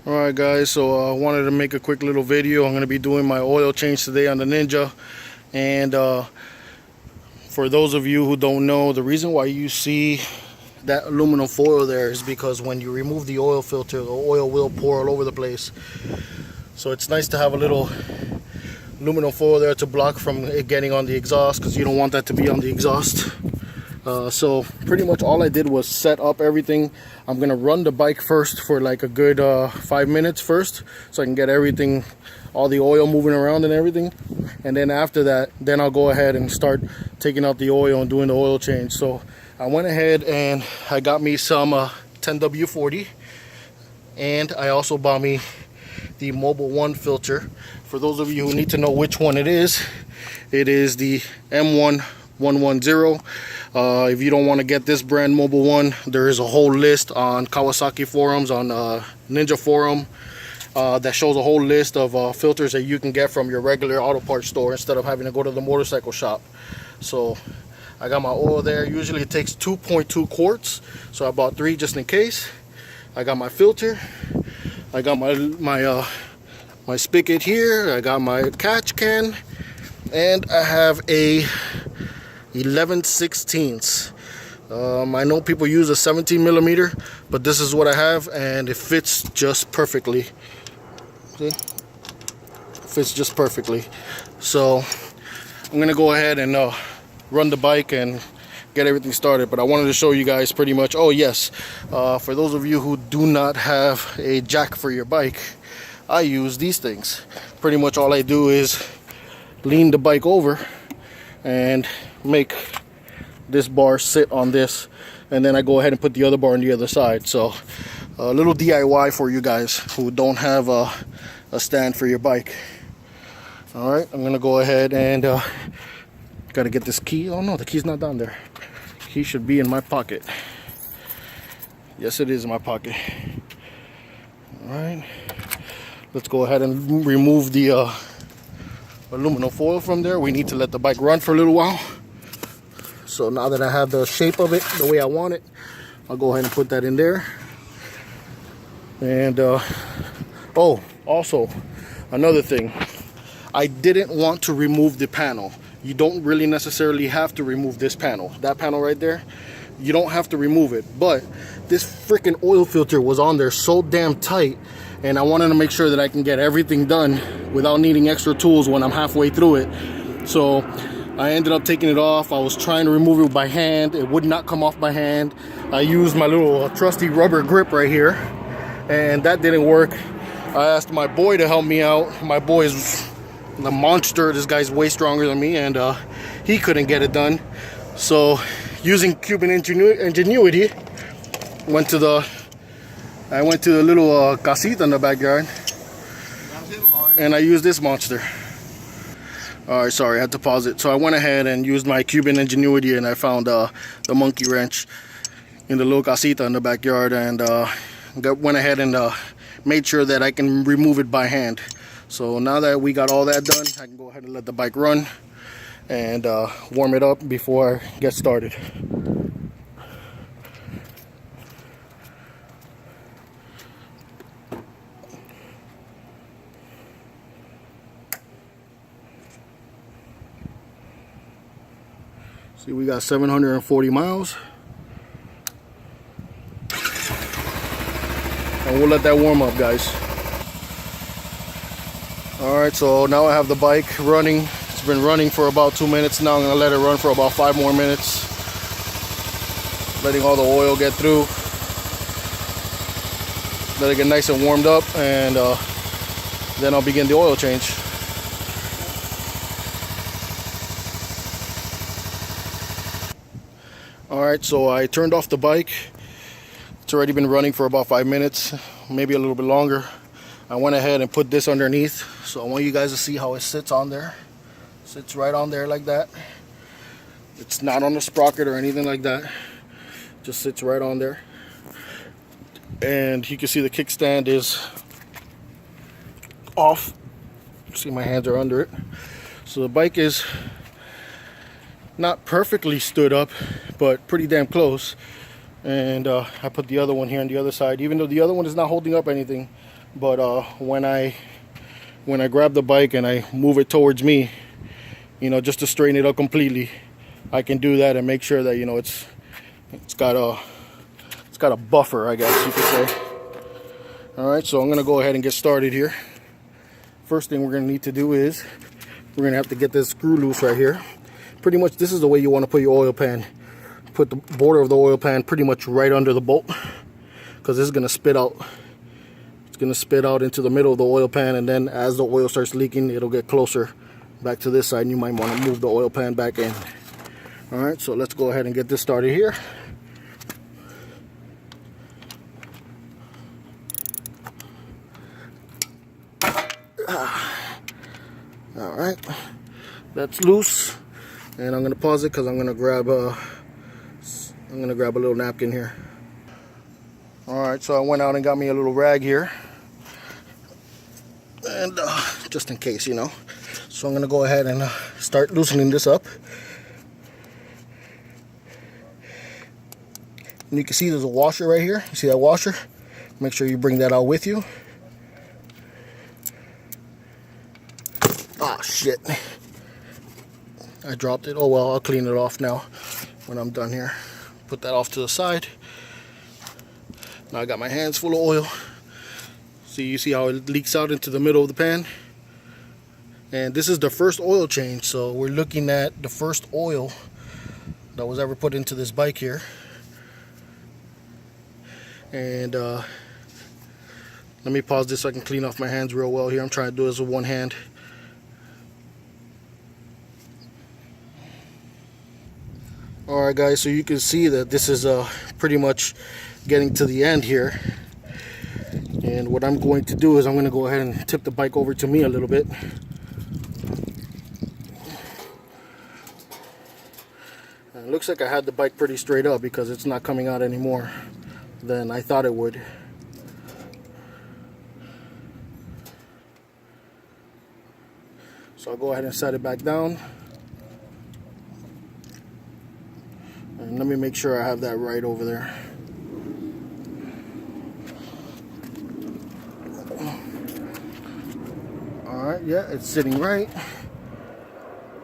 Alright guys, so I wanted to make a quick little video. I'm going to be doing my oil change today on the Ninja. And for those of you who don't know, the reason why you see that aluminum foil there is because when you remove the oil filter, the oil will pour all over the place. So it's nice to have a little aluminum foil there to block from it getting on the exhaust, because you don't want that to be on the exhaust. So pretty much all I did was set up everything. I'm gonna run the bike first for like a good 5 minutes first, so I can get everything, all the oil moving around and everything. And then after that, then I'll go ahead and start taking out the oil and doing the oil change. So I went ahead and I got me some 10W40, and I also bought me the Mobil 1 filter. For those of you who need to know which one it is the M1110. If you don't want to get this brand Mobil 1, there is a whole list on Kawasaki forums, on Ninja forum, that shows a whole list of filters that you can get from your regular auto parts store instead of having to go to the motorcycle shop. So I got my oil there. Usually it takes 2.2 quarts, so I bought 3 just in case. I got my filter, I got my spigot here, I got my catch can, and I have a 11/16. I know people use a 17mm, but this is what I have, and it fits just perfectly. See? It fits just perfectly. So I'm gonna go ahead and run the bike and get everything started. But I wanted to show you guys pretty much. Oh yes, for those of you who do not have a jack for your bike, I use these things. Pretty much all I do is lean the bike over and make this bar sit on this, and then I go ahead and put the other bar on the other side. So a little DIY for you guys who don't have a stand for your bike. All right, I'm gonna go ahead and gotta get this key. Oh no, the key's not down there. Key should be in my pocket. Yes, it is in my pocket. All right, let's go ahead and remove the aluminum foil from there. We need to let the bike run for a little while. So now that I have the shape of it the way I want it, I'll go ahead and put that in there. And oh, also another thing, I didn't want to remove the panel. You don't really necessarily have to remove this panel. That panel right there, you don't have to remove it. But this freaking oil filter was on there so damn tight, and I wanted to make sure that I can get everything done without needing extra tools when I'm halfway through it. So I ended up taking it off. I was trying to remove it by hand. It would not come off by hand. I used my little trusty rubber grip right here, and that didn't work. I asked my boy to help me out. My boy is a monster. This guy's way stronger than me, and he couldn't get it done. So using Cuban ingenuity, I went to the little casita in the backyard, and I used this monster. Alright, sorry, I had to pause it. So I went ahead and used my Cuban ingenuity, and I found the monkey wrench in the little casita in the backyard, and went ahead and made sure that I can remove it by hand. So now that we got all that done, I can go ahead and let the bike run and warm it up before I get started. See, we got 740 miles. And we'll let that warm up, guys. Alright, so now I have the bike running. It's been running for about 2 minutes now. I'm going to let it run for about 5 more minutes. Letting all the oil get through. Let it get nice and warmed up, and then I'll begin the oil change. Alright, so I turned off the bike. It's already been running for about 5 minutes, maybe a little bit longer. I went ahead and put this underneath, so I want you guys to see how it sits on there. It sits right on there like that. It's not on the sprocket or anything like that. It just sits right on there. And you can see the kickstand is off. See, my hands are under it. So the bike is not perfectly stood up, but pretty damn close. And I put the other one here on the other side. Even though the other one is not holding up anything, but when I grab the bike and I move it towards me, you know, just to straighten it up completely, I can do that and make sure that, you know, it's got a buffer, I guess you could say. All right, so I'm gonna go ahead and get started here. First thing we're gonna need to do is we're gonna have to get this screw loose right here. Pretty much this is the way you want to put your oil pan. Put the border of the oil pan pretty much right under the bolt, because this is gonna spit out. It's gonna spit out into the middle of the oil pan, and then as the oil starts leaking, it'll get closer back to this side, and you might want to move the oil pan back in. All right, so let's go ahead and get this started here. All right, that's loose, and I'm gonna pause it because I'm gonna grab a little napkin here. All right, so I went out and got me a little rag here, and just in case, you know. So I'm gonna go ahead and start loosening this up. And you can see there's a washer right here. You see that washer? Make sure you bring that out with you. Ah, shit. I dropped it. Oh well, I'll clean it off now when I'm done here. Put that off to the side. Now I got my hands full of oil. So you see how it leaks out into the middle of the pan? And this is the first oil change, so we're looking at the first oil that was ever put into this bike here. And let me pause this so I can clean off my hands real well here. I'm trying to do this with one hand. Alright guys, so you can see that this is pretty much getting to the end here. And what I'm going to do is I'm going to go ahead and tip the bike over to me a little bit. And it looks like I had the bike pretty straight up because it's not coming out any more than I thought it would. So I'll go ahead and set it back down. And let me make sure I have that right over there. Alright, yeah, it's sitting right.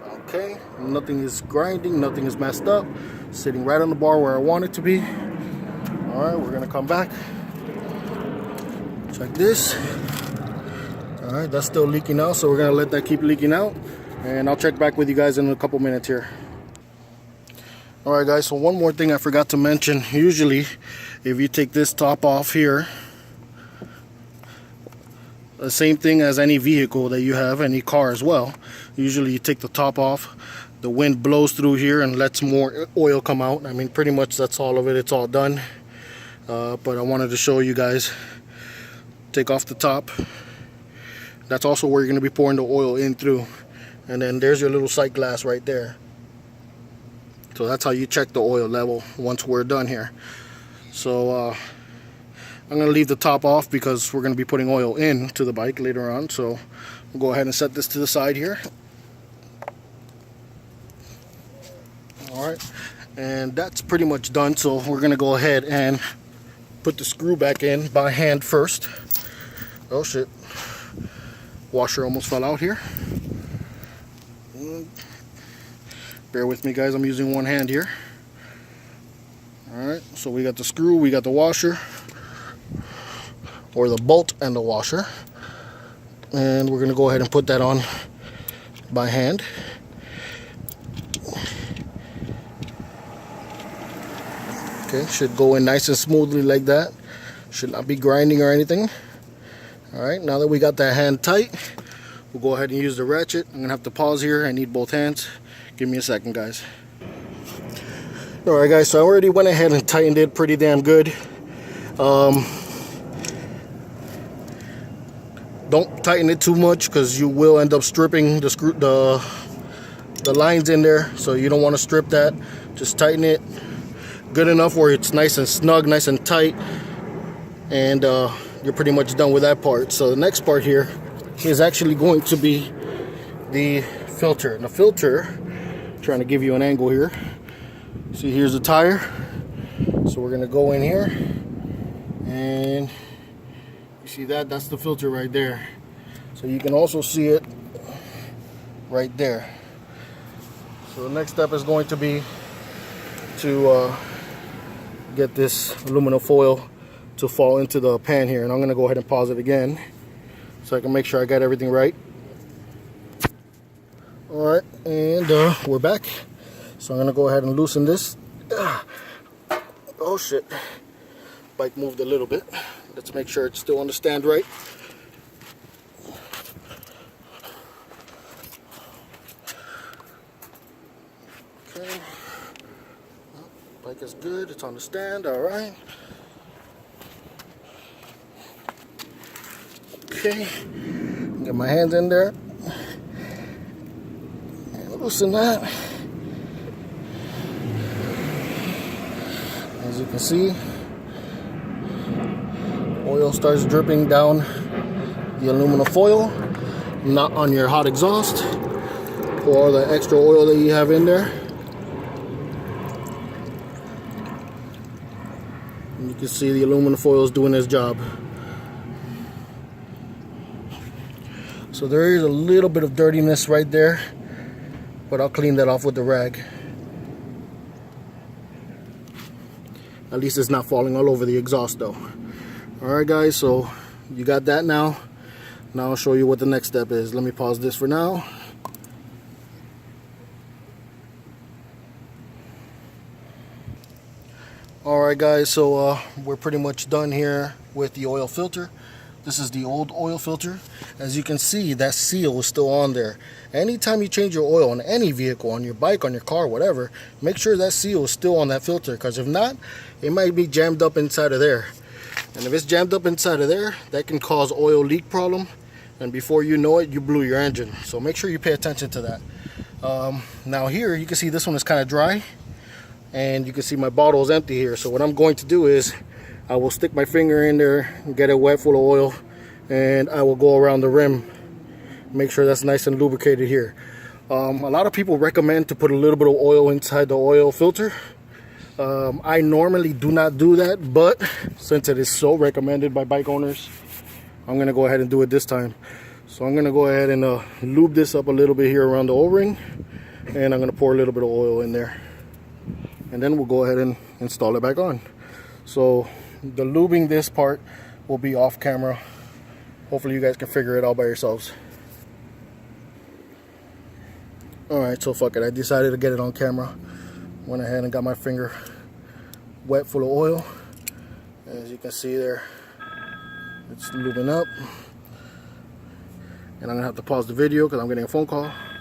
Okay, nothing is grinding, nothing is messed up. Sitting right on the bar where I want it to be. Alright, we're gonna come back. Check this. Alright, that's still leaking out, so we're gonna let that keep leaking out. And I'll check back with you guys in a couple minutes here. Alright guys, so one more thing I forgot to mention. Usually, if you take this top off here, the same thing as any vehicle that you have, any car as well. Usually you take the top off, the wind blows through here and lets more oil come out. I mean, pretty much that's all of it, it's all done. But I wanted to show you guys. Take off the top. That's also where you're going to be pouring the oil in through. And then there's your little sight glass right there. So that's how you check the oil level once we're done here. So I'm going to leave the top off because we're going to be putting oil into the bike later on. So we'll go ahead and set this to the side here. Alright, and that's pretty much done. So we're going to go ahead and put the screw back in by hand first. Oh shit, washer almost fell out here. Bear with me guys, I'm using one hand here. Alright, so we got the screw, we got the washer, or the bolt and the washer. And we're going to go ahead and put that on by hand. Okay, should go in nice and smoothly like that. Should not be grinding or anything. Alright, now that we got that hand tight, we'll go ahead and use the ratchet. I'm going to have to pause here, I need both hands. Give me a second guys. Alright guys, so I already went ahead and tightened it pretty damn good. Don't tighten it too much because you will end up stripping the screw, the lines in there. So you don't want to strip that. Just tighten it good enough where it's nice and snug, nice and tight, and you're pretty much done with that part. So the next part here is actually going to be the filter. And the filter, I'm trying to give you an angle here. See, here's the tire. So we're gonna go in here, and you see that? That's the filter right there. So you can also see it right there. So the next step is going to be to get this aluminum foil to fall into the pan here, and I'm going to go ahead and pause it again so I can make sure I got everything right. Alright, and we're back. So I'm going to go ahead and loosen this. Oh shit, bike moved a little bit. Let's make sure it's still on the stand right. Okay, bike is good, it's on the stand, alright. Okay, get my hands in there and loosen that. As you can see, oil starts dripping down the aluminum foil, not on your hot exhaust or the extra oil that you have in there. And you can see the aluminum foil is doing its job. So there is a little bit of dirtiness right there, but I'll clean that off with the rag. At least it's not falling all over the exhaust though. Alright guys, so you got that now. Now I'll show you what the next step is. Let me pause this for now. Alright guys, so we're pretty much done here with the oil filter. This is the old oil filter. As you can see, that seal is still on there. Anytime you change your oil on any vehicle, on your bike, on your car, whatever, make sure that seal is still on that filter, because if not, it might be jammed up inside of there. And if it's jammed up inside of there, that can cause oil leak problem, and before you know it, you blew your engine. So make sure you pay attention to that. Now here, you can see this one is kind of dry, and you can see my bottle is empty here. So what I'm going to do is I will stick my finger in there and get it wet full of oil, and I will go around the rim, make sure that's nice and lubricated here. A lot of people recommend to put a little bit of oil inside the oil filter. I normally do not do that, but since it is so recommended by bike owners, I'm going to go ahead and do it this time. So I'm going to go ahead and lube this up a little bit here around the O-ring, and I'm going to pour a little bit of oil in there, and then we'll go ahead and install it back on. So the lubing this part will be off camera. Hopefully you guys can figure it out by yourselves. Alright, so fuck it, I decided to get it on camera. Went ahead and got my finger wet full of oil. As you can see there, it's lubing up. And I'm gonna have to pause the video because I'm getting a phone call.